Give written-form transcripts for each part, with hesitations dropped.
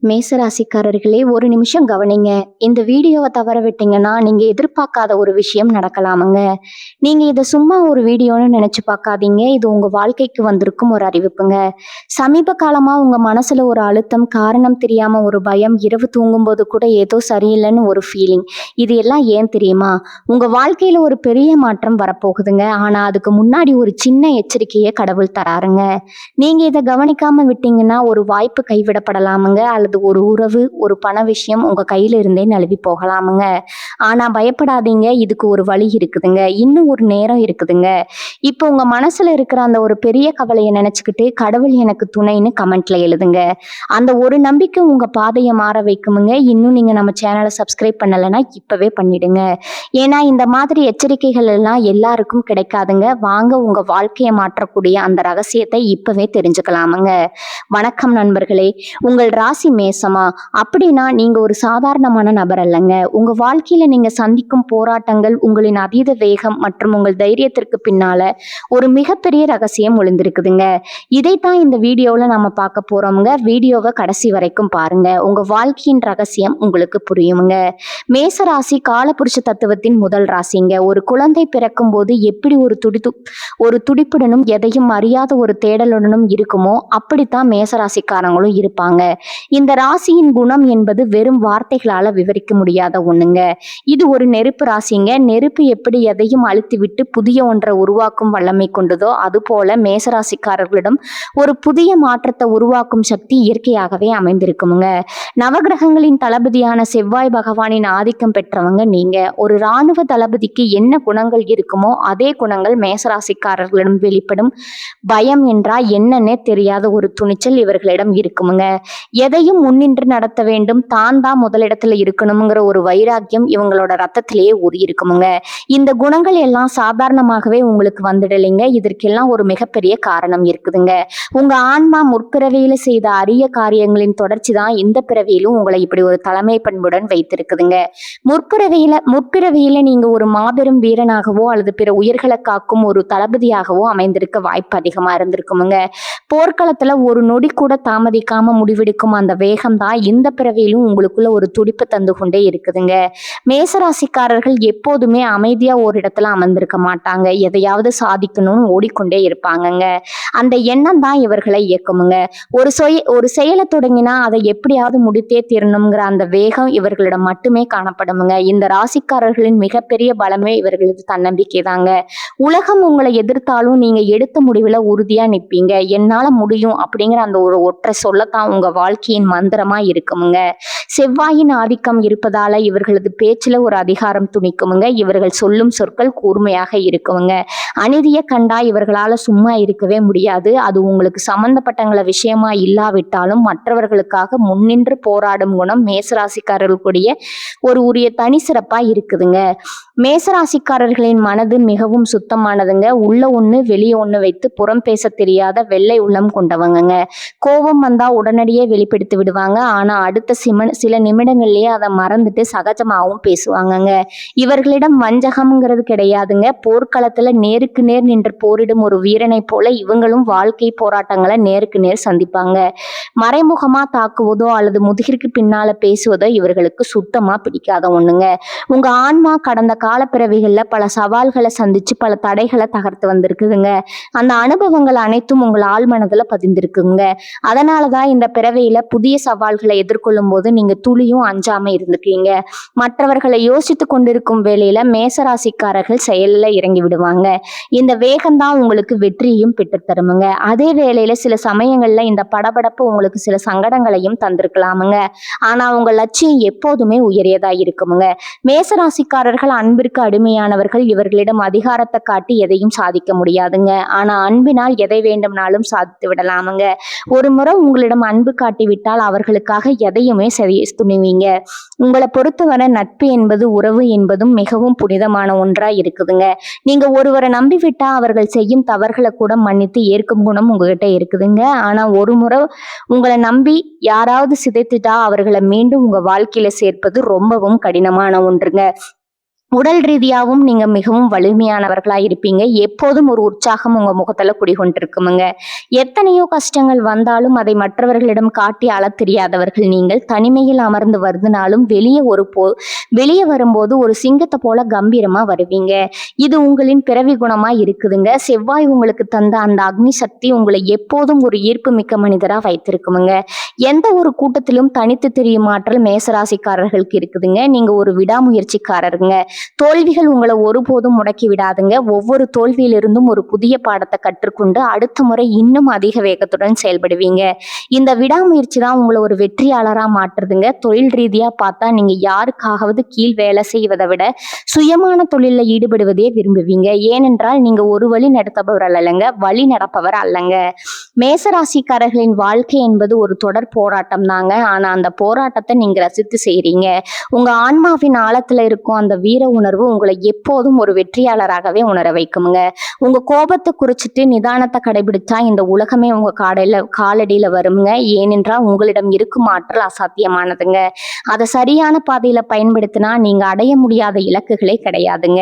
மேசராசிக்காரர்களே, ஒரு நிமிஷம் கவனிங்க. இந்த வீடியோவை தவற விட்டீங்கன்னா நீங்க எதிர்பார்க்காத ஒரு விஷயம் நடக்கலாமுங்க. நீங்க இதை சும்மா ஒரு வீடியோன்னு நினைச்சு பார்க்காதீங்க. இது உங்க வாழ்க்கைக்கு வந்திருக்கும் ஒரு அறிவிப்புங்க. சமீப காலமா உங்க மனசுல ஒரு அழுத்தம், காரணம் தெரியாம ஒரு பயம், இரவு தூங்கும்போது கூட ஏதோ சரியில்லைன்னு ஒரு ஃபீலிங். இது எல்லாம் ஏன் தெரியுமா? உங்க வாழ்க்கையில ஒரு பெரிய மாற்றம் வரப்போகுதுங்க. ஆனா அதுக்கு முன்னாடி ஒரு சின்ன எச்சரிக்கையை கடவுள் தராருங்க. நீங்க இதை கவனிக்காம விட்டீங்கன்னா ஒரு வாய்ப்பு கைவிடப்படலாமுங்க, அல்லது ஒரு உறவு, ஒரு பண விஷயம் உங்க கையில இருந்தே நழுவி போகலாமுங்க. ஆனா பயப்படாதீங்க, இதுக்கு ஒரு வழி இருக்குதுங்க. இன்னும் ஒரு நேரம் இருக்குதுங்க. இப்போ உங்க மனசுல இருக்கிற அந்த ஒரு பெரிய கவலையை நினைச்சுக்கிட்டு கடவுள் எனக்கு துணைன்னு கமெண்ட்ல எழுதுங்க. அந்த ஒரு நம்பிக்கை உங்க பாதையை மாற வைக்குமுங்க. இன்னும் நீங்க நம்ம சேனலை சப்ஸ்கிரைப் பண்ணலைன்னா இப்பவே பண்ணிடுங்க. ஏன்னா இந்த மாதிரி எச்சரிக்கைகள் எல்லாம் எல்லாருக்கும் கிடைக்காதுங்க. வாங்க உங்க வாழ்க்கையை மாற்றக்கூடிய அந்த ரகசியத்தை இப்பவே தெரிஞ்சுக்கலாமுங்க. வணக்கம் நண்பர்களே. உங்கள் ராசி மேசமா? அப்படின்னா நீங்க ஒரு சாதாரணமான நபர் அல்லங்க. உங்க வாழ்க்கையில நீங்க சந்திக்கும் போராட்டங்கள், உங்களின் அதீத வேகம் மற்றும் உங்கள் தைரியத்திற்கு பின்னால ஒரு மிகப்பெரிய ரகசியம் ஒளிந்திருக்குதுங்க. இதைத்தான் இந்த வீடியோல நம்ம பார்க்க போறோம்ங்க. வீடியோவை கடைசி வரைக்கும் பாருங்க. உங்க வாழ்க்கையின் ரகசியம் உங்களுக்கு புரியுமுங்க. மேசராசி காலபுருஷ தத்துவத்தின் முதல் ராசிங்க. ஒரு குழந்தை பிறக்கும் போது எப்படி ஒரு துடிப்புடனும் எதையும் அறியாத ஒரு தேடலுடனும் இருக்குமோ அப்படித்தான் மேசராசிக்காரங்களும் இருப்பாங்க. இந்த ராசியின் குணம் என்பது வெறும் வார்த்தைகளால விவரிக்க முடியாத ஒண்ணுங்க. இது ஒரு நெருப்பு ராசிங்க. நெருப்பு எப்படி எதையும் அழுத்தி விட்டு புதிய ஒன்றை உருவாக்கும் வல்லமை கொண்டதோ அதுபோல மேசராசிக்காரர்களிடம் ஒரு புதிய மாற்றத்தை உருவாக்கும் சக்தி இயற்கையாகவே அமைந்திருக்குமுங்க. நவகிரகங்களின் தளபதியான செவ்வாய் பகவானின் ஆதிக்கம் பெற்றவங்க நீங்க. ஒரு இராணுவ தளபதிக்கு என்ன குணங்கள் இருக்குமோ அதே குணங்கள் மேசராசிக்காரர்களிடம் வெளிப்படும். பயம் என்றா என்னன்னே தெரியாத ஒரு துணிச்சல் இவர்களிடம் இருக்குமுங்க. எதையும் முன்னின்று நடத்த வேண்டும், தான் முதலிடத்துல இருக்கணுங்கிற ஒரு வைராக்கியம் இவங்களோட ரத்தத்திலேயே ஊறி இருக்குமுங்க. இந்த குணங்கள் எல்லாம் சாதாரணமாகவே உங்களுக்கு வந்துடலைங்க. இதற்கெல்லாம் ஒரு மிகப்பெரிய காரணம் இருக்குதுங்க. உங்க ஆன்மா முற்பிறவியில செய்த அரிய காரியங்களின் தொடர்ச்சி தான் இந்த பிறவியிலும் உங்களை இப்படி ஒரு தலைமை பண்புடன் வைத்திருக்குதுங்க. முற்பிறவியில நீங்க ஒரு மாபெரும் வீரனாகவோ அல்லது பிற உயிர்களை காக்கும் ஒரு தளபதியாகவோ அமைந்திருக்க வாய்ப்பு அதிகமா இருந்திருக்குமுங்க. போர்க்களத்துல ஒரு நொடி கூட தாமதிக்காம முடிவெடுக்கும் அந்த வேகம் தான் இந்த பிறவியிலும் உங்களுக்குள்ள ஒரு துடிப்பு தந்து கொண்டே இருக்குதுங்க. மேசராசிக்காரர்கள் எப்போதுமே அமைதியா ஒரு இடத்துல அமர்ந்திருக்க மாட்டாங்க. எதையாவது சாதிக்கணும்னு ஓடிக்கொண்டே இருப்பாங்கங்க. அந்த எண்ணம் தான் இவர்களை இயக்குமுங்க. ஒரு செயலை தொடங்கினா அதை எப்படியாவது முடித்தே தீரணுங்கிற அந்த வேகம் இவர்களிடம் மட்டுமே காணப்படுமுங்க. இந்த ராசிக்காரர்களின் மிகப்பெரிய பலமே இவர்களது தன்னம்பிக்கை தாங்க. உலகம் உங்களை எதிர்த்தாலும் நீங்க எடுத்த முடிவுல உறுதியா நிற்பீங்க. என்னால முடியும் அப்படிங்கிற அந்த ஒரு ஒற்றை சொல்லத்தான் உங்க வாழ்க்கையின் மந்திரமா இருக்குமுங்க. செவ்வாயின் ஆதிக்கம் இருப்பதால இவர்களது பேச்சுல ஒரு அதிகாரம் துணிக்குமுங்க. இவர்கள் சொல்லும் சொற்கள் கூர்மையாக இருக்குமுங்க. அநீதியை கண்டா இவர்களால சும்மா இருக்கவே முடியாது. அது உங்களுக்கு சம்பந்தப்பட்டங்கள விஷயமா இல்லாவிட்டாலும் மற்றவர்களுக்காக முன்னின்று போராடும் குணம் மேசராசிக்காரர்களுடைய ஒரு உரிய தனி சிறப்பா இருக்குதுங்க. மேசராசிக்காரர்களின் மனது மிகவும் சுத்தமானதுங்க. உள்ள ஒண்ணு வெளியே ஒண்ணு வைத்து புறம் பேச தெரியாத வெள்ளை உள்ளம் கொண்டவங்கங்க. கோபம் வந்தா உடனடியே வெளிப்படுத்தி விடுவாங்க. ஆனா அடுத்த சில நிமிடங்கள்லயே அதை மறந்துட்டு சகஜமாகவும் பேசுவாங்கங்க. இவர்களிடம் வஞ்சகம்ங்கிறது கிடையாதுங்க. போர்க்களத்துல நேருக்கு நேர் நின்று போரிடும் ஒரு வீரனை போல இவங்களும் வாழ்க்கை போராட்டங்களை நேருக்கு நேர் சந்திப்பாங்க. மறைமுகமா தாக்குவதோ அல்லது முதுகிற்கு பின்னால பேசுவதோ இவர்களுக்கு சுத்தமா பிடிக்காத ஒண்ணுங்க. உங்க ஆன்மா கடந்த கால பிறவிகள்ல பல சவால்களை சந்திச்சு பல தடைகளை தகர்த்து வந்திருக்குதுங்க. அந்த அனுபவங்கள் அனைத்தும் உங்கள் ஆழ் மனதுல பதிந்திருக்குங்க. அதனாலதான் இந்த பிறவியில புதிய சவால்களை எதிர்கொள்ளும் போது நீங்க துளியும் அஞ்சாம இருந்துக்கீங்க. மற்றவர்களை யோசித்து கொண்டிருக்கும் வேளையில மேசராசிக்காரர்கள் செயல்ல இறங்கி விடுவாங்க. இந்த வேகம்தான் உங்களுக்கு வெற்றியையும் பெற்றுத்தருமுங்க. அதே வேளையில சில சமயங்கள்ல இந்த படபடப்பு உங்களுக்கு சில சங்கடங்களையும் தந்திருக்கலாமுங்க. ஆனா உங்க லட்சியம் எப்போதுமே உயரியதா இருக்குமுங்க. மேசராசிக்காரர்கள் அன்பிற்கு அடிமையானவர்கள். இவர்களிடம் அதிகாரத்தை காட்டி எதையும் சாதிக்க முடியாதுங்க. ஆனா அன்பினால் எதை வேண்டும்னாலும் சாதித்து விடலாமுங்க. ஒரு முறை உங்களிடம் அன்பு காட்டிவிட்டால் அவர்களுக்காக எதையுமே துணிவீங்க. உங்களை பொறுத்தவரை நட்பு என்பது, உறவு என்பதும் மிகவும் புனிதமான ஒன்றா இருக்குதுங்க. நீங்க ஒருவரை நம்பிவிட்டா அவர்கள் செய்யும் தவறுகளை கூட மன்னித்து ஏற்கும் குணம் உங்ககிட்ட இருக்குதுங்க. ஆனா ஒரு முறை உங்களை நம்பி யாராவது சிதைத்துட்டா அவர்களை மீண்டும் உங்க வாழ்க்கையில சேர்ப்பது ரொம்பவும் கடினமான ஒன்றுங்க. உடல் ரீதியாவும் நீங்க மிகவும் வலிமையானவர்களா இருப்பீங்க. எப்போதும் ஒரு உற்சாகம் உங்க முகத்துல குடிகொண்டிருக்குமுங்க. எத்தனையோ கஷ்டங்கள் வந்தாலும் அதை மற்றவர்களிடம் காட்டி அழத் தெரியாதவர்கள் நீங்கள். தனிமையில் அமர்ந்து வருந்தினாலும் வெளியே வரும்போது ஒரு சிங்கத்தை போல கம்பீரமா வருவீங்க. இது உங்களின் பிறவி குணமா இருக்குதுங்க. செவ்வாய் உங்களுக்கு தந்த அந்த அக்னி சக்தி உங்களை எப்போதும் ஒரு ஈர்ப்பு மிக்க மனிதரா வைத்திருக்குமுங்க. எந்த ஒரு கூட்டத்திலும் தனித்து தெரியும் ஆற்றல் மேசராசிக்காரர்களுக்கு இருக்குதுங்க. நீங்க ஒரு விடாமுயற்சிக்காரருங்க. தோல்விகள் உங்களை ஒருபோதும் முடக்கி விடாதுங்க. ஒவ்வொரு தோல்வியிலிருந்தும் ஒரு புதிய பாடத்தை கற்றுக்கொண்டு அடுத்த முறை இன்னும் அதிக வேகத்துடன் செயல்படுவீங்க. இந்த விடாமுயற்சி தான் உங்களை ஒரு வெற்றியாளரா மாற்றுதுங்க. தொழில் ரீதியா பார்த்தா நீங்க யாருக்காகவது கீழ் வேலை செய்வதை விட சுயமான தொழில ஈடுபடுவதே விரும்புவீங்க. ஏனென்றால் நீங்க ஒரு வழி நடத்தப்பவர் அல்லங்க, வழி நடப்பவர் அல்லங்க. மேசராசிக்காரர்களின் வாழ்க்கை என்பது ஒரு தொடர் போராட்டம் தாங்க. ஆனா அந்த போராட்டத்தை நீங்க ரசித்து செய்றீங்க. உங்க ஆன்மாவின் ஆழத்துல இருக்கும் அந்த வீர உணர்வு உங்களை எப்போதும் ஒரு வெற்றியாளராகவே உணர வைக்குமுங்க. உங்க கோபத்தை குறிச்சிட்டு நிதானத்தை கடைபிடிச்சா இந்த உலகமே உங்க காலடியில வருங்க. ஏனென்றால் உங்களிடம் இருக்கும் ஆற்றல் அசாத்தியமானதுங்க. அதை சரியான பாதையில பயன்படுத்தினா நீங்க அடைய முடியாத இலக்குகளே கிடையாதுங்க.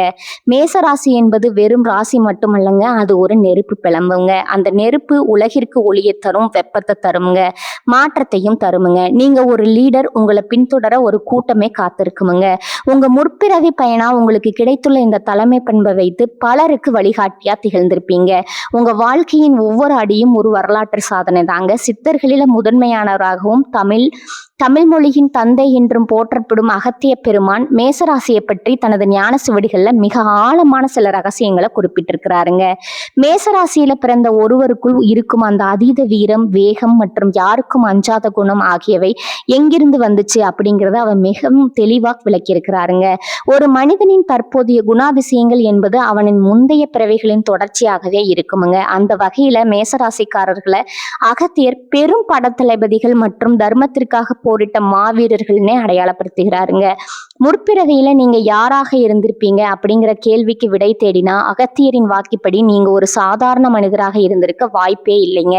மேசராசி என்பது வெறும் ராசி மட்டுமல்லங்க, அது ஒரு நெருப்பு பிளம்புங்க. அந்த நெருப்பு உலகிற்கு ஒளியை தரும், வெப்பத்தை தருமுங்க, மாற்றத்தையும் தருமுங்க. நீங்க ஒரு லீடர், உங்களை பின்தொடர ஒரு கூட்டமே காத்திருக்குமுங்க. உங்க முற்பிறவி பயனா உங்களுக்கு கிடைத்துள்ள இந்த தலைமை பண்பை வைத்து பலருக்கு வழிகாட்டியா திகழ்ந்திருப்பீங்க. உங்க வாழ்க்கையின் ஒவ்வொரு அடியும் ஒரு வரலாற்று சாதனை தாங்க. சித்தர்களில முதன்மையானவராகவும் தமிழ் மொழியின் தந்தை என்றும் போற்றப்படும் அகத்திய பெருமான் மேசராசியை பற்றி தனது ஞான சுவடிகள்ல மிக ஆழமான சில ரகசியங்களை குறிப்பிட்டிருக்கிறாருங்க. மேசராசியில பிறந்த ஒருவருக்குள் இருக்கும் அந்த அதீத வீரம், வேகம் மற்றும் யாருக்கும் அஞ்சாத குணம் ஆகியவை எங்கிருந்து வந்துச்சு அப்படிங்கிறத அவர் மிகவும் தெளிவாக விளக்கியிருக்கிறாருங்க. ஒரு மனிதனின் தற்போதைய குணாதிசயங்கள் என்பது அவனின் முந்தைய பிறவிகளின் தொடர்ச்சியாகவே இருக்குமுங்க. அந்த வகையில மேசராசிக்காரர்களை அகத்தியர் பெரும் படத்தளபதிகள் மற்றும் தர்மத்திற்காக போரிட்ட மாவீரர்கள்னே அடையாளப்படுத்துகிறாருங்க. முற்பிறவியில நீங்க யாராக இருந்திருப்பீங்க அப்படிங்கிற கேள்விக்கு விடை தேடினா அகத்தியரின் வாக்கிப்படி நீங்க ஒரு சாதாரண மனிதராக இருந்திருக்க வாய்ப்பே இல்லைங்க.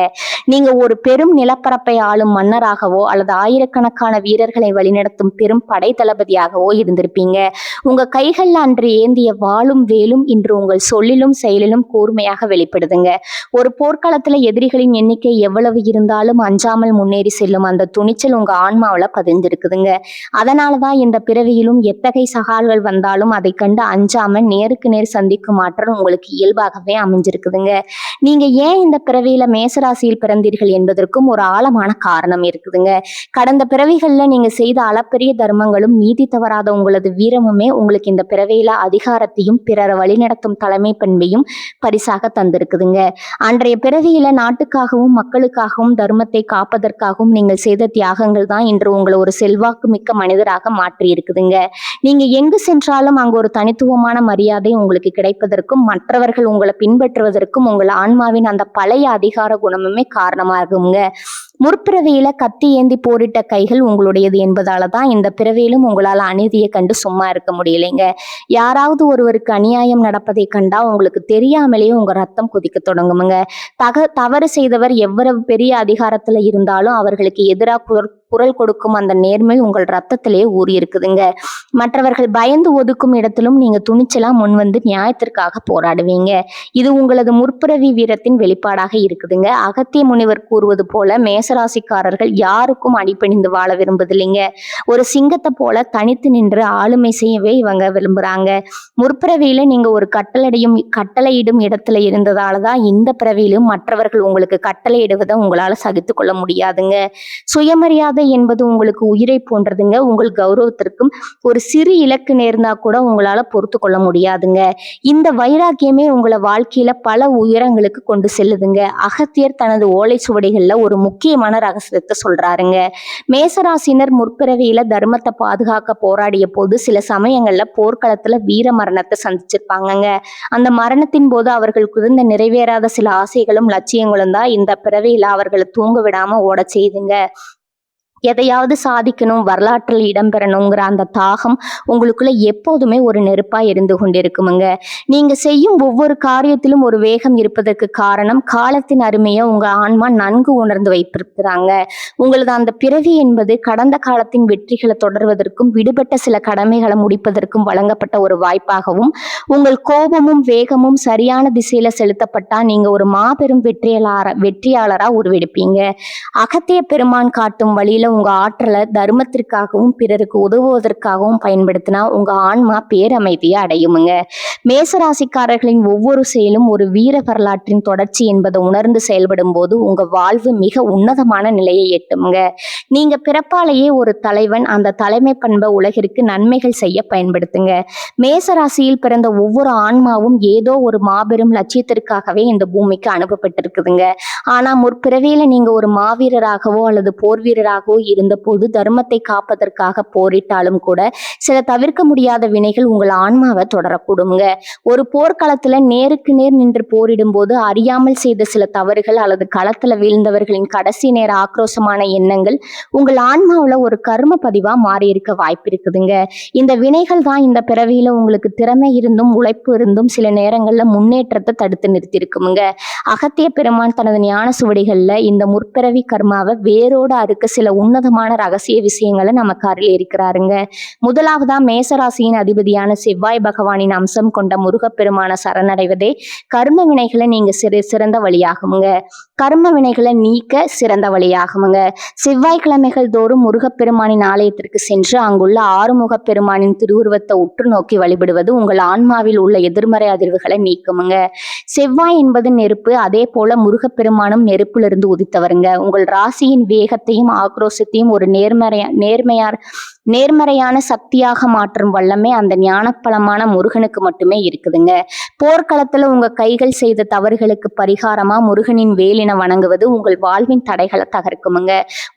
நீங்க ஒரு பெரும் நிலப்பரப்பை ஆளும் மன்னராகவோ அல்லது ஆயிரக்கணக்கான வீரர்களை வழிநடத்தும் பெரும் படை தளபதியாகவோ இருந்திருப்பீங்க. உங்க கைகள்ல அன்று ஏந்திய வாளும் வேலும் இன்று உங்கள் சொல்லிலும் செயலிலும் கூர்மையாக வெளிப்படுதுங்க. ஒரு போர்க்களத்துல எதிரிகளின் எண்ணிக்கை எவ்வளவு இருந்தாலும் அஞ்சாமல் முன்னேறி செல்லும் அந்த துணிச்சல் உங்க ஆன்மாவில பதிந்திருக்குதுங்க. அதனாலதான் இந்த பிறவியிலும் எத்தகைய சகால்கள் வந்தாலும் அதை கண்டு அஞ்சாம நேருக்கு நேர் சந்திக்கும் ஆற்றல் உங்களுக்கு இயல்பாகவே அமைஞ்சிருக்குதுங்க. நீங்க ஏன் இந்த பிறவியில மேசராசியில் பிறந்தீர்கள் என்பதற்கும் ஒரு ஆழமான காரணம் இருக்குதுங்க. கடந்த பிறவிகள்ல நீங்க செய்த அளப்பரிய தர்மங்களும் நீதி தவறாத உங்களது வீரமுமே உங்களுக்கு இந்த பிறவியில அதிகாரத்தையும் பிறரை வழிநடத்தும் தலைமை பண்பையும் பரிசாக தந்திருக்குதுங்க. அன்றைய பிறவியில நாட்டுக்காகவும் மக்களுக்காகவும் தர்மத்தை காப்பதற்காகவும் நீங்கள் செய்த தியாகங்கள் தான் இன்று உங்களை ஒரு செல்வாக்கு மிக்க மனிதராக மாற்றி இருக்குதுங்க. நீங்க எங்கு சென்றாலும் அங்கு ஒரு தனித்துவமான மரியாதை உங்களுக்கு கிடைப்பதற்கும் மற்றவர்கள் உங்களை பின்பற்றுவதற்கும் உங்கள் ஆன்மாவின் அந்த பழைய அதிகார குணமுமே காரணமாகுங்க. முற்பிறவியில கத்தி ஏந்தி போரிட்ட கைகள் உங்களுடையது என்பதால தான் இந்த பிறவியிலும் உங்களால் அநீதியை கண்டு சும்மா இருக்க முடியலைங்க. யாராவது ஒருவருக்கு அநியாயம் நடப்பதை கண்டா உங்களுக்கு தெரியாமலேயே உங்க ரத்தம் கொதிக்க தொடங்குமுங்க. தவறு செய்தவர் எவ்வளவு பெரிய அதிகாரத்துல இருந்தாலும் அவர்களுக்கு எதிராக குரல் கொடுக்கும் அந்த நேர்மை உங்கள் ரத்தத்திலேயே ஊறி இருக்குதுங்க. மற்றவர்கள் பயந்து ஒதுக்கும் இடத்திலும் நீங்க துணிச்சலா முன்வந்து நியாயத்திற்காக போராடுவீங்க. இது உங்களது முற்பிறவி வீரத்தின் வெளிப்பாடாக இருக்குதுங்க. அகத்திய முனிவர் கூறுவது போல மேசராசிக்காரர்கள் யாருக்கும் அடிபணிந்து வாழ விரும்புதில்லைங்க. ஒரு சிங்கத்தை போல தனித்து நின்று ஆளுமை செய்யவே இவங்க விரும்புறாங்க. முற்பிறவியில நீங்க ஒரு கட்டளையிடும் இடத்துல இருந்ததாலதான் இந்த பிறவியிலும் மற்றவர்கள் உங்களுக்கு கட்டளையிடுவதை உங்களால சகித்து கொள்ள முடியாதுங்க. சுயமரியாதை என்பது உங்களுக்கு உயிரை போன்றதுங்க. உங்கள் கௌரவத்திற்கும் ஒரு சிறு இலக்கு நேர்ந்தா கூட உங்களால பொறுத்து கொள்ள முடியாதுங்க. இந்த வைராக்கியமே உங்களை வாழ்க்கையில பல உயரங்களுக்கு கொண்டு செல்லுதுங்க. அகத்தியர் தனது ஓலை சுவடிகள்ல ஒரு முக்கியமான ரகசியத்தை சொல்றாருங்க. மேசராசினர் முற்பிறவியில தர்மத்தை பாதுகாக்க போராடிய போது சில சமயங்கள்ல போர்க்களத்துல வீர மரணத்தை சந்திச்சிருப்பாங்கங்க. அந்த மரணத்தின் போது அவர்களுக்கு இருந்த நிறைவேறாத சில ஆசைகளும் லட்சியங்களும் தான் இந்த பிறவியில அவர்களை தூங்க விடாம ஓட செய்துங்க. எதையாவது சாதிக்கணும், வரலாற்றில் இடம்பெறணுங்கிற அந்த தாகம் உங்களுக்குள்ள எப்போதுமே ஒரு நெருப்பா இருந்து கொண்டிருக்குமுங்க. நீங்க செய்யும் ஒவ்வொரு காரியத்திலும் ஒரு வேகம் இருப்பதற்கு காரணம் காலத்தின் அருமையை உங்க ஆன்மா நன்கு உணர்ந்து வைத்திருக்கிறாங்க. உங்களது அந்த பிறவி என்பது கடந்த காலத்தின் வெற்றிகளை தொடர்வதற்கும் விடுபட்ட சில கடமைகளை முடிப்பதற்கும் வழங்கப்பட்ட ஒரு வாய்ப்பாகவும், உங்கள் கோபமும் வேகமும் சரியான திசையில செலுத்தப்பட்டா நீங்க ஒரு மாபெரும் வெற்றியாளரா உருவெடுப்பீங்க. அகத்திய பெருமான் காட்டும் வழியில உங்க ஆற்றலை தர்மத்திற்காகவும் பிறருக்கு உதவுவதற்காகவும் பயன்படுத்தினா உங்க ஆன்மா பேரமைதியை அடையுமுங்க. மேசராசிக்காரர்களின் ஒவ்வொரு செயலும் ஒரு வீர வரலாற்றின் தொடர்ச்சி என்பதை உணர்ந்து செயல்படும் போது உங்க வாழ்வு மிக உன்னதமான நிலையை எட்டுமுங்க. நீங்க பிறப்பாலேயே ஒரு தலைவன், அந்த தலைமை பண்பை உலகிற்கு நன்மைகள் செய்ய பயன்படுத்துங்க. மேசராசியில் பிறந்த ஒவ்வொரு ஆன்மாவும் ஏதோ ஒரு மாபெரும் லட்சியத்திற்காகவே இந்த பூமிக்கு அனுப்பப்பட்டிருக்குதுங்க. ஆனா முற்பிறவியில நீங்க ஒரு மாவீரராகவோ அல்லது போர் வீரராகவோ இருந்த போது தர்மத்தை காப்பதற்காக போரிட்டாலும் கூட சில தவிர்க்க முடியாத வினைகள் உங்கள் ஆன்மாவை தொடரக்கூடுங்க. ஒரு போர்க்களத்துல நேருக்கு நேர் நின்று போரிடும் போது அறியாமல் செய்த சில தவறுகள் அல்லது களத்துல வீழ்ந்தவர்களின் கடைசி நேர ஆக்ரோஷமான எண்ணங்கள் உங்கள் ஆன்மாவுல ஒரு கர்ம பதிவா மாறி இருக்க வாய்ப்பு இருக்குதுங்க. இந்த வினைகள் தான் இந்த பிறவியில உங்களுக்கு திறமை இருந்தும் உழைப்பு இருந்தும் சில நேரங்கள்ல முன்னேற்றத்தை தடுத்து நிறுத்தி இருக்குமுங்க. அகத்திய பெருமான் தனது ஞான சுவடிகள்ல இந்த முற்பிறவி கர்மாவை வேரோட அறுக்க சில உன்னதமான ரகசிய விஷயங்களை நமக்கு அருள் இருக்கிறாருங்க. முதலாவதா மேசராசியின் அதிபதியான செவ்வாய் பகவானின் அம்சம் கொண்ட முருகப்பெருமான சரணடைவதே கர்ம வினைகளை நீங்க சிறந்த வழியாகுமுங்க. கர்ம வினைகளை நீக்க சிறந்த வழியாகுமுங்க. செவ்வாய்க்கிழமைகள் தோறும் முருகப்பெருமானின் ஆலயத்திற்கு சென்று அங்குள்ள ஆறுமுக பெருமானின் திருவுருவத்தை உற்று நோக்கி வழிபடுவது உங்கள் ஆன்மாவில் உள்ள எதிர்மறை அதிர்வுகளை நீக்குமுங்க. செவ்வாய் என்பது நெருப்பு, அதே போல முருகப்பெருமானும் நெருப்பிலிருந்து உதித்தவருங்க. உங்கள் ராசியின் வேகத்தையும் ஆக்ரோஷத்தையும் ஒரு நேர்மறையான சக்தியாக மாற்றும் வல்லமை அந்த ஞானப்பழமான முருகனுக்கு மட்டுமே இருக்குதுங்க. போர்க்களத்துல உங்க கைகள் செய்த தவறுகளுக்கு பரிகாரமா முருகனின் வேலின வணங்குவது உங்கள் வாழ்வின் தடைகளை தகர்க்குமுங்க.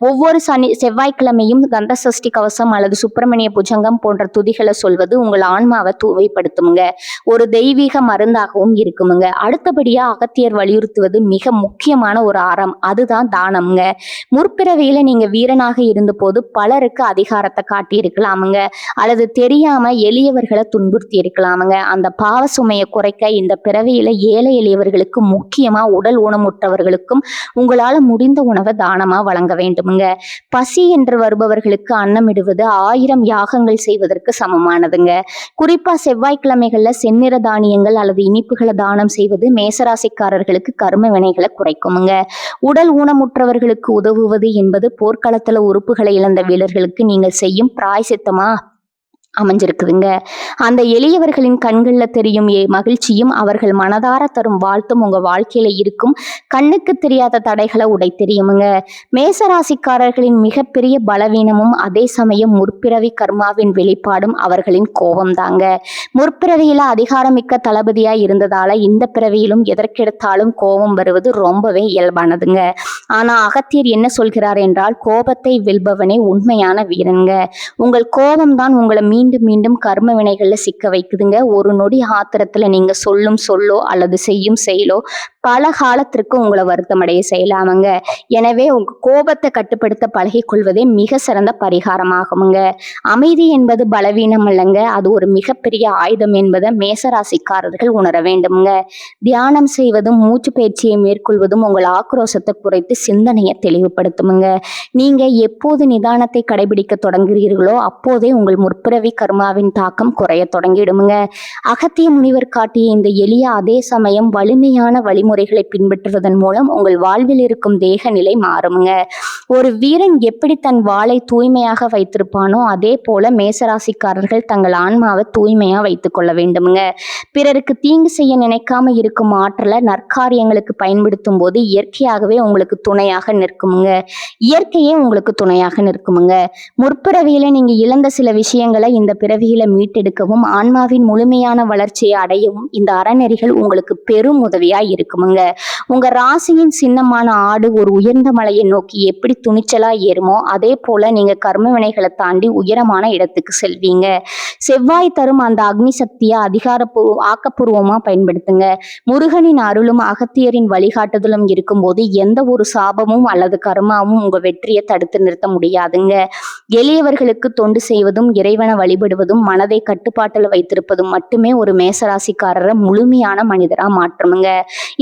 ஒவ்வொரு செவ்வாய்க்கிழமையும் கந்த சஷ்டி கவசம் அல்லது சுப்பிரமணிய புஜங்கம் போன்ற துதிகளை சொல்வது உங்கள் ஆன்மாவை தூய்மைப்படுத்துமுங்க. ஒரு தெய்வீக மருந்தாகவும் இருக்குமுங்க. அடுத்தபடியா அகத்தியர் வலியுறுத்துவது மிக முக்கியமான ஒரு அறம், அதுதான் தானம்ங்க. முற்பிறவியில நீங்க வீரனாக இருந்த போது பலருக்கு அதிகாரத்தை காட்டி இருக்கலாமுங்க, அல்லது தெரியாம எளியவர்களை துன்புறுத்தி இருக்கலாமுங்க. அந்த பாவ சுமையை குறைக்க இந்த பிறவியில ஏழை எளியவர்களுக்கு, முக்கியமா உடல் ஊனமுற்றவர்களுக்கும் உங்களால முடிந்த உணவை தானமா வழங்க வேண்டுமுங்க. பசி என்று வருபவர்களுக்கு அன்னமிடுவது 1000 யாகங்கள் செய்வதற்கு சமமானதுங்க. குறிப்பா செவ்வாய்க்கிழமைகள்ல செந்நிற தானியங்கள் அல்லது இனிப்புகளை தானம் செய்வது மேசராசிக்காரர்களுக்கு கர்ம வினைகளை குறைக்குமுங்க. உடல் ஊனமுற்றவர்களுக்கு உதவுவது என்பது போர்க்களத்துல உறுப்புகளை இழந்த வீரர்களுக்கு நீங்கள் செய்யும் பிராயசித்தமா அமைஞ்சிருக்குதுங்க. அந்த எளியவர்களின் கண்கள்ல தெரியும் மகிழ்ச்சியும் அவர்கள் மனதார தரும் வாழ்த்தும் உங்க வாழ்க்கையில இருக்கும் கண்ணுக்கு தெரியாத தடைகளை உடை தெரியுமுங்க. மேசராசிக்காரர்களின் மிகப்பெரிய பலவீனமும் அதே சமயம் முற்பிறவி கர்மாவின் வெளிப்பாடும் அவர்களின் கோபம் தாங்க. முற்பிறவியில அதிகாரமிக்க தளபதியா இருந்ததால இந்த பிறவியிலும் எதற்கெடுத்தாலும் கோபம் வருவது ரொம்பவே இயல்பானதுங்க. ஆனா அகத்தியர் என்ன சொல்கிறார் என்றால், கோபத்தை வெல்பவனே உண்மையான வீரன்க. உங்கள் கோபம்தான் உங்களை மீண்டும் மீண்டும் கர்ம வினைகள்ல சிக்க வைக்குதுங்க. ஒரு நொடி ஆத்திரத்துல நீங்க சொல்லும் சொல்லோ அல்லது செய்யும் செயலோ பல காலத்திற்கு உங்களை வருத்தமடைய செய்யலாமுங்க. எனவே உங்க கோபத்தை கட்டுப்படுத்த பழகி கொள்வதே மிக சிறந்த பரிகாரமாகுமுங்க. அமைதி என்பது பலவீனம் அல்லங்க, அது ஒரு மிகப்பெரிய ஆயுதம் என்பதை மேசராசிக்காரர்கள் உணர வேண்டுமுங்க. தியானம் செய்வதும் மூச்சு பயிற்சியை மேற்கொள்வதும் உங்கள் ஆக்ரோஷத்தை குறைத்து சிந்தனையை தெளிவுபடுத்துமுங்க. நீங்க எப்போது நிதானத்தை கடைபிடிக்க தொடங்குகிறீர்களோ அப்போதே உங்கள் முற்பிறவி கர்மாவின் தாக்கம் குறைய தொடங்கிடுமுங்க. அகத்திய முனிவர் காட்டிய இந்த எளிய அதே சமயம் வலிமையான வழிமுறைகளை பின்பற்றுவதன் மூலம் உங்கள் வாழ்வில் இருக்கும் தேக நிலை மாறுமுங்க. ஒரு வீரன் எப்படி தன் வாளை தூய்மையாக வைத்திருப்பானோ அதே போல மேசராசிக்காரர்கள் தங்கள் ஆன்மாவை தூய்மையா வைத்துக் கொள்ள வேண்டுமுங்க. பிறருக்கு தீங்கு செய்ய நினைக்காம இருக்கும் ஆற்றலை நற்காரியங்களுக்கு பயன்படுத்தும் போது இயற்கையாகவே உங்களுக்கு துணையாக நிற்குமுங்க. இயற்கையே உங்களுக்கு துணையாக நிற்குமுங்க. முற்பிறவியில நீங்க இழந்த சில விஷயங்களை இந்த பிறவியில மீட்டெடுக்கவும் ஆன்மாவின் முழுமையான வளர்ச்சியை அடையவும் இந்த அறநெறிகள் உங்களுக்கு பெரும் உதவியா இருக்குமுங்க. உங்க ராசியின் சின்னமான ஆடு ஒரு உயர்ந்த மலையை நோக்கி எப்படி துணிச்சலா ஏறுமோ அதே போல நீங்க கர்ம வினைகளை தாண்டி உயரமான இடத்துக்கு செல்வீங்க. செவ்வாய் தரும் அந்த அக்னி சக்தியை ஆக்கப்பூர்வமா பயன்படுத்துங்க. முருகனின் அருளும் அகத்தியரின் வழிகாட்டுதலும் இருக்கும்போது எந்த ஒரு சாபமும் அல்லது கர்மாவும் உங்க வெற்றியை தடுத்து நிறுத்த முடியாதுங்க. எளியவர்களுக்கு தொண்டு செய்வதும் இறைவனை வழிபடுவதும் மனதை கட்டுப்பாட்டில் வைத்திருப்பதும் மட்டுமே ஒரு மேசராசிக்காரரை முழுமையான மனிதரா மாற்றுமுங்க.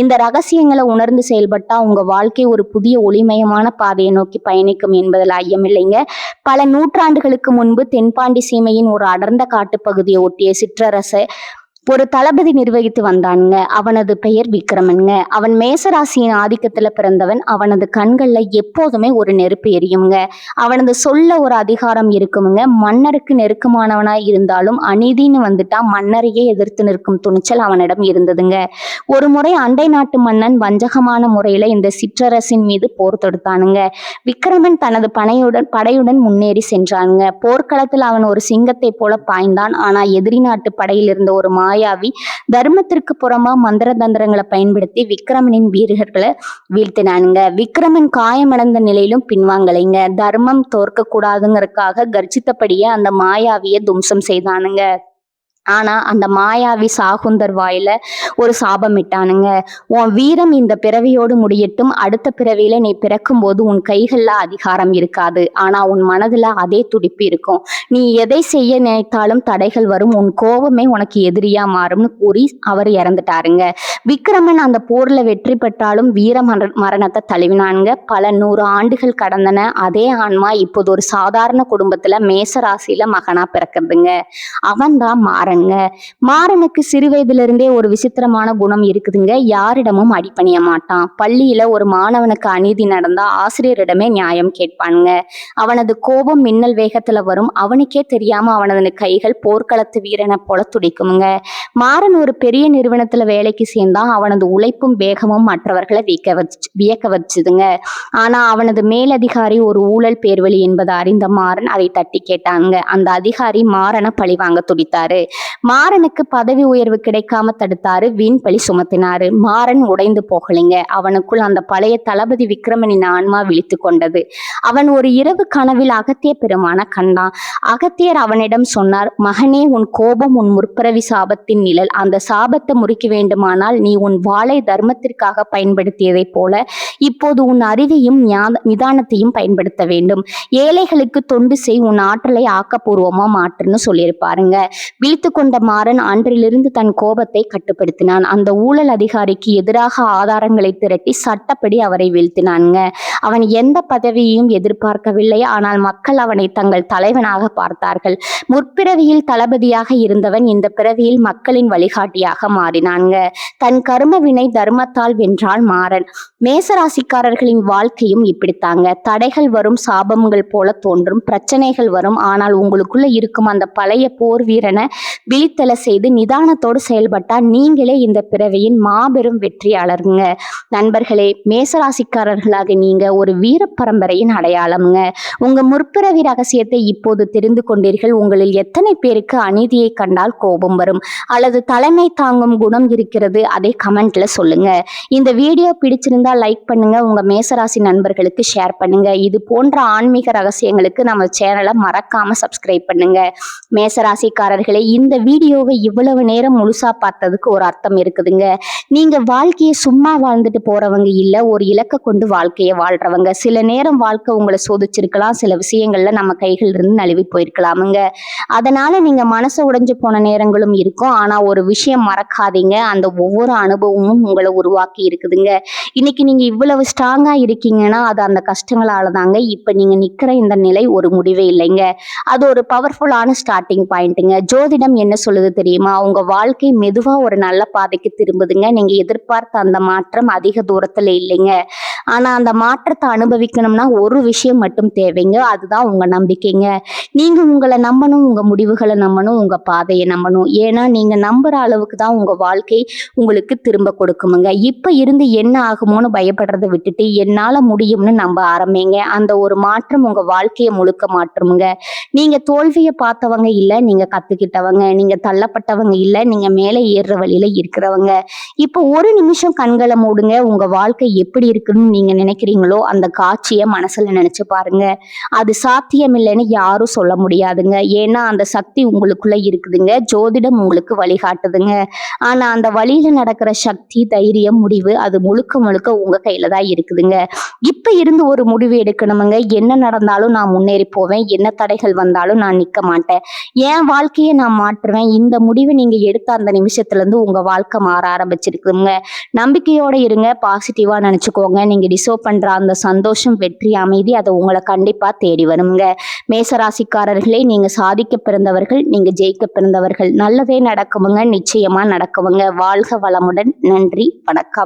இந்த ரகசியங்களை உணர்ந்து செயல்பட்டா உங்க வாழ்க்கை ஒரு புதிய ஒளிமயமான பாதையை நோக்கி பயணிக்கும் என்பதில் ஐயமில்லைங்க. பல நூற்றாண்டுகளுக்கு முன்பு தென்பாண்டி சீமையின் ஒரு அடர்ந்த காட்டுப்பகுதியை ஒட்டிய சிற்றரசை ஒரு தளபதி நிர்வகித்து வந்தானுங்க. அவனது பெயர் விக்ரமனுங்க. அவன் மேசராசியின் ஆதிக்கத்துல பிறந்தவன். அவனது கண்கள்ல எப்போதுமே ஒரு நெருப்பு எரியுங்க. அவனது சொல்ல ஒரு அதிகாரம் இருக்குமுங்க. மன்னருக்கு நெருக்கமானவனா இருந்தாலும் அநீதின்னு வந்துட்டா மன்னரையே எதிர்த்து நிற்கும் துணிச்சல் அவனிடம் இருந்ததுங்க. ஒரு முறை அண்டை நாட்டு மன்னன் வஞ்சகமான முறையில இந்த சிற்றரசின் மீது போர் தொடுத்தானுங்க. விக்ரமன் தனது படையுடன் முன்னேறி சென்றானுங்க. போர்க்களத்தில் அவன் ஒரு சிங்கத்தை போல பாய்ந்தான். ஆனா எதிரி நாட்டு படையில் இருந்த ஒரு மாயாவி தர்மத்திற்கு புறமா மந்திர தந்திரங்களை பயன்படுத்தி விக்ரமனின் வீரர்களை வீழ்த்தினானுங்க. விக்ரமன் காயமடைந்த நிலையிலும் பின்வாங்கலைங்க. தர்மம் தோற்க கூடாதுங்கிறதுக்காக கர்ஜித்தபடியே அந்த மாயாவியை தும்சம் செய்தானுங்க. ஆனா அந்த மாயாவி சாகுந்தர் வாயில ஒரு சாபம் இட்டானுங்க. உன் வீரம் இந்த பிறவியோடு முடியட்டும். அடுத்த பிறவியில நீ பிறக்கும் போது உன் கைகள்ல அதிகாரம் இருக்காது. ஆனா உன் மனதுல அதே துடிப்பு இருக்கும். நீ எதை செய்ய நினைத்தாலும் தடைகள் வரும். உன் கோபமே உனக்கு எதிரியா மாறும்னு கூறி அவர் இறந்துட்டாருங்க. விக்ரமன் அந்த போர்ல வெற்றி பெற்றாலும் வீர மரணத்தை தழுவினானுங்க. பல 100 ஆண்டுகள் கடந்தன. அதே ஆன்மா இப்போது ஒரு சாதாரண குடும்பத்துல மேச ராசியில மகனா பிறக்குதுங்க. அவன் தான் மாறன். மாறனுக்கு சிறு வயதுல இருந்தே ஒரு விசித்திரமான குணம் இருக்குதுங்க. யாரிடமும் அடிபணிய மாட்டான். பள்ளியில ஒரு மாணவனுக்கு அநீதி நடந்தா ஆசிரியரிடமே நியாயம் கேட்பானுங்க. அவனது கோபம் மின்னல் வேகத்துல வரும். அவனுக்கே தெரியாம அவனது கைகள் போர்க்களத்து வீரனை போல துடிக்குமுங்க. மாறன் ஒரு பெரிய நிறுவனத்துல வேலைக்கு சேர்ந்தா அவனது உழைப்பும் வேகமும் மற்றவர்களை வியக்க வச்சுதுங்க. ஆனா அவனது மேலதிகாரி ஒரு ஊழல் பேர்வழி என்பதை அறிந்த மாறன் அதை தட்டி கேட்டாங்க. அந்த அதிகாரி மாறனை பழிவாங்க துடித்தாரு. மாறனுக்கு பதவி உயர்வு கிடைக்காம தடுத்தாரு. வீண் பழி சுமத்தினாரு. மாறன் உடைந்து போகலைங்க. அவனுக்குள் அந்த பழைய தளபதி விக்ரமனின் ஆன்மா விழித்து கொண்டது. அவன் ஒரு இரவு கனவில் அகத்திய பெருமான கண்டான். அகத்தியர் அவனிடம் சொன்னார், மகனே, உன் கோபம் உன் முற்பிறவி சாபத்தின் நிழல். அந்த சாபத்தை முறிக்க வேண்டுமானால் நீ உன் வாளை தர்மத்திற்காக பயன்படுத்தியதைப் போல இப்போது உன் அறிவையும் நிதானத்தையும் பயன்படுத்த வேண்டும். ஏழைகளுக்கு தொண்டு செய், உன் ஆற்றலை ஆக்கப்பூர்வமா மாற்றுன்னு சொல்லியிருப்பாருங்க. விழித்து கொண்ட மாறன் அன்றிலிருந்து தன் கோபத்தை கட்டுப்படுத்தினான். அந்த ஊழல் அதிகாரிக்கு எதிராக ஆதாரங்களை திரட்டி சட்டப்படி அவரை வீழ்த்தினாங்க. அவன் எந்த பதவியையும் எதிர்பார்க்கவில்லை. ஆனால் மக்கள் அவனை தங்கள் தலைவனாக பார்த்தார்கள். முற்பிறவியில் தளபதியாக இருந்தவன் இந்த பிறவியில் மக்களின் வழிகாட்டியாக மாறினாங்க. தன் கர்ம வினை தர்மத்தால் வென்றால் மாறன். மேசராசிக்காரர்களின் வாழ்க்கையும் இப்படித்தாங்க. தடைகள் வரும், சாபங்கள் போல தோன்றும், பிரச்சனைகள் வரும். ஆனால் உங்களுக்குள்ள இருக்கும் அந்த பழைய போர் வீரனை விழித்தல செய்து நிதானத்தோடு செயல்பட்டா நீங்களே இந்த பிறவியின் மாபெரும் வெற்றியாளருங்க. நண்பர்களே, மேசராசிக்காரர்களாக நீங்க ஒரு வீர பரம்பரையின் அடையாளம்ங்க. உங்க முற்பிறவி ரகசியத்தை இப்போது தெரிந்து கொண்டீர்கள். உங்களில் எத்தனை பேருக்கு அநீதியை கண்டால் கோபம் வரும் அல்லது தலைமை தாங்கும் குணம் இருக்கிறது? அதை கமெண்ட்ல சொல்லுங்க. இந்த வீடியோ பிடிச்சிருந்தா லைக் பண்ணுங்க. உங்க மேசராசி நண்பர்களுக்கு ஷேர் பண்ணுங்க. இது போன்ற ஆன்மீக ரகசியங்களுக்கு நம்ம சேனலை மறக்காம சப்ஸ்கிரைப் பண்ணுங்க. மேசராசிக்காரர்களே, இந்த வீடியோவை இவ்வளவு நேரம் முழுசா பார்த்ததுக்கு ஒரு அர்த்தம் இருக்குதுங்க. நீங்க வாழ்க்கையை சும்மா வாழ்ந்துட்டு போறவங்க இல்ல, ஒரு இலக்கை கொண்டு வாழ்க்கையை வாழ்றவங்க. சில நேரம் வாழ்க்கை உங்களை சோதிச்சிருக்கலாம். சில விஷயங்கள்ல நம்ம கைகள் இருந்து நழுவி போயிருக்கலாமுங்க. அதனால நீங்க மனசு உடைஞ்சு போன நேரங்களும் இருக்கும். ஆனா ஒரு விஷயம் மறக்காதீங்க, அந்த ஒவ்வொரு அனுபவமும் உங்களை உருவாக்கி இருக்குதுங்க. இன்னைக்கு நீங்க இவ்வளவு ஸ்ட்ராங்கா இருக்கீங்கன்னா அது அந்த கஷ்டங்களால தாங்க. இப்ப நீங்க நிக்கிற இந்த நிலை ஒரு முடிவே இல்லைங்க, அது ஒரு பவர்ஃபுல்லான ஸ்டார்டிங் பாயிண்ட்டுங்க. ஜோதிடம் என்ன சொல்லுது தெரியுமா? உங்க வாழ்க்கை மெதுவா ஒரு நல்ல பாதைக்கு திரும்புதுங்க. நீங்க எதிர்பார்த்த அந்த மாற்றம் அதிக தூரத்துல இல்லைங்க, ஆனா அந்த மாற்றத்தை அனுபவிக்கணும்னா ஒரு விஷயம் மட்டும் தேவைங்க. அதுதான் உங்க நம்பிக்கைங்க. நீங்க உங்களை நம்பணும், உங்க முடிவுகளை நம்பணும், உங்க பாதையை நம்பணும். ஏன்னா நீங்க நம்புற அளவுக்கு தான் உங்க வாழ்க்கை உங்களுக்கு திரும்ப கொடுக்குமுங்க. இப்ப இருந்து என்ன ஆகுமோன்னு பயப்படுறதை விட்டுட்டு என்னால முடியும்னு நம்ப ஆரம்பிங்க. அந்த ஒரு மாற்றம் உங்க வாழ்க்கையை முழுக்க மாற்றுமுங்க. நீங்க தோல்வியை பார்த்தவங்க இல்ல, நீங்க கத்துக்கிட்டவங்க. நீங்க தள்ளப்பட்டவங்க இல்ல, நீங்க மேலே ஏறுற வழியில இருக்கிறவங்க. இப்போ ஒரு நிமிஷம் கண்களை மூடுங்க. உங்க வாழ்க்கை எப்படி இருக்குன்னு நீங்க நினைக்கிறீங்களோ அந்த காட்சியை மனசுல நினைச்சு பாருங்க. அது சாத்தியம் இல்லைன்னு யாரும் சொல்ல முடியாதுங்க. ஏன்னா அந்த சக்தி உங்களுக்குள்ள இருக்குதுங்க. ஜோதிடம் உங்களுக்கு வழிகாட்டுதுங்க. ஆனா அந்த வழியில நடக்கிற சக்தி, தைரியம், முடிவு அது முழுக்க முழுக்க உங்க கையில தான் இருக்குதுங்க. இப்ப இருந்து ஒரு முடிவு எடுக்கணுமுங்க. என்ன நடந்தாலும் நான் முன்னேறி போவேன். என்ன தடைகள் வந்தாலும் நான் நிக்க மாட்டேன். என் வாழ்க்கையை நான் மாற்றுவேன். இந்த முடிவை நீங்க எடுத்த அந்த நிமிஷத்துல இருந்து உங்க வாழ்க்கை மாற ஆரம்பிச்சிருக்குங்க. நம்பிக்கையோட இருங்க. பாசிட்டிவா நினைச்சுக்கோங்க. நீங்க டிசர்வ் பண்ற அந்த சந்தோஷம், வெற்றி, அமைதி அது உங்களை கண்டிப்பா தேடி வருங்க. மேசராசிக்காரர்களே, நீங்க சாதிக்க பிறந்தவர்கள், நீங்க ஜெயிக்க பிறந்தவர்கள். நல்லதே நடக்குமுங்க. நிச்சயமா நடக்குமுங்க. வாழ்க வளமுடன். நன்றி, வணக்கம்.